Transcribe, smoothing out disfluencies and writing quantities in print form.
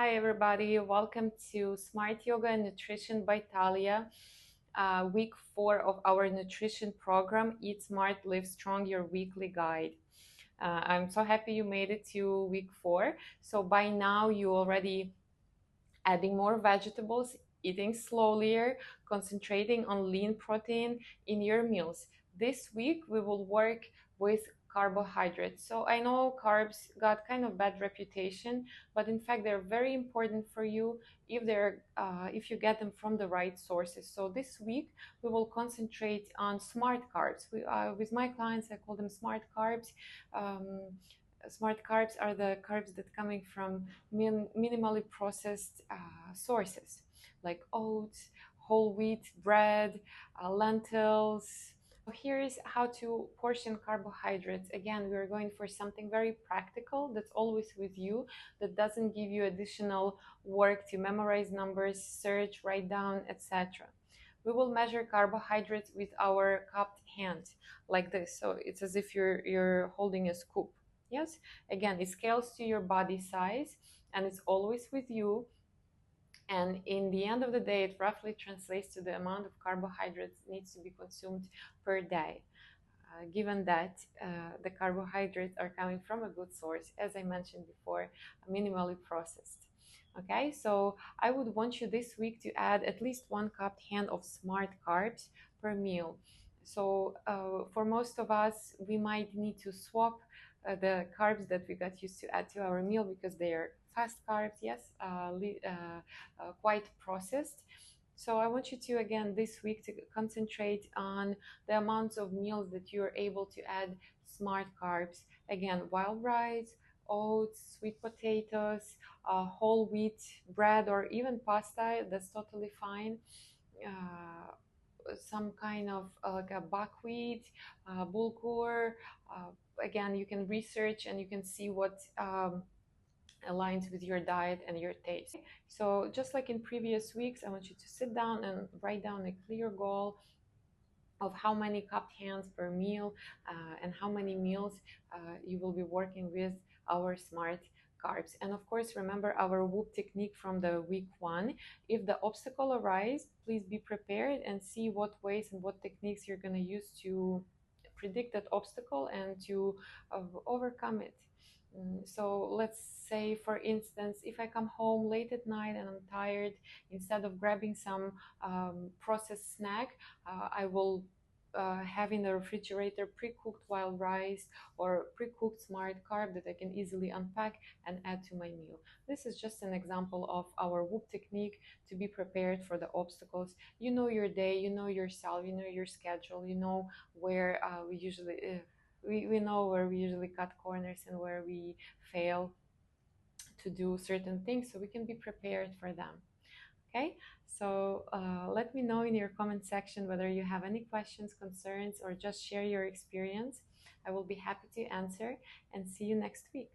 Hi everybody, welcome to Smart Yoga and Nutrition by Talia, week 4 of our nutrition program, Eat Smart, Live Strong, your weekly guide. I'm so happy you made it to week 4. So by now you already adding more vegetables, eating slower, concentrating on lean protein in your meals. This week we will work with carbohydrates. So I know carbs got kind of bad reputation, but in fact they're very important for you if you get them from the right sources. So this week we will concentrate on smart carbs. With my clients, I call them smart carbs. Um, Smart carbs are the carbs that coming from minimally processed sources like oats, whole wheat bread, lentils. So here's how to portion carbohydrates. Again, we're going for something very practical that's always with you, that doesn't give you additional work to memorize numbers, search, write down, etc. We will measure carbohydrates with our cupped hand like this. So it's as if you're holding a scoop. Yes, again, it scales to your body size and it's always with you. And in the end of the day, it roughly translates to the amount of carbohydrates needs to be consumed per day. Given that the carbohydrates are coming from a good source, as I mentioned before, minimally processed. Okay, so I would want you this week to add at least 1 cupped hand of smart carbs per meal. So for most of us, we might need to swap the carbs that we got used to add to our meal because they are fast carbs, yes, quite processed. So I want you to, again, this week to concentrate on the amounts of meals that you're able to add smart carbs. Again, wild rice, oats, sweet potatoes, whole wheat bread, or even pasta, that's totally fine. Some kind of like a buckwheat, bulgur. Again, you can research and you can see what aligns with your diet and your taste. So just like in previous weeks, I want you to sit down and write down a clear goal of how many cupped hands per meal and how many meals you will be working with our smart carbs. And of course, remember our whoop technique from the week 1. If the obstacle arises, please be prepared and see what ways and what techniques you're going to use to predict that obstacle and to overcome it. So let's say, for instance, if I come home late at night and I'm tired, instead of grabbing some processed snack, I will have in the refrigerator pre-cooked wild rice or pre-cooked smart carb that I can easily unpack and add to my meal. This is just an example of our whoop technique to be prepared for the obstacles. You know your day, you know yourself, you know your schedule, you know where we know where we usually cut corners and where we fail to do certain things, so we can be prepared for them. Okay, so let me know in your comment section whether you have any questions, concerns, or just share your experience. I will be happy to answer, and see you next week.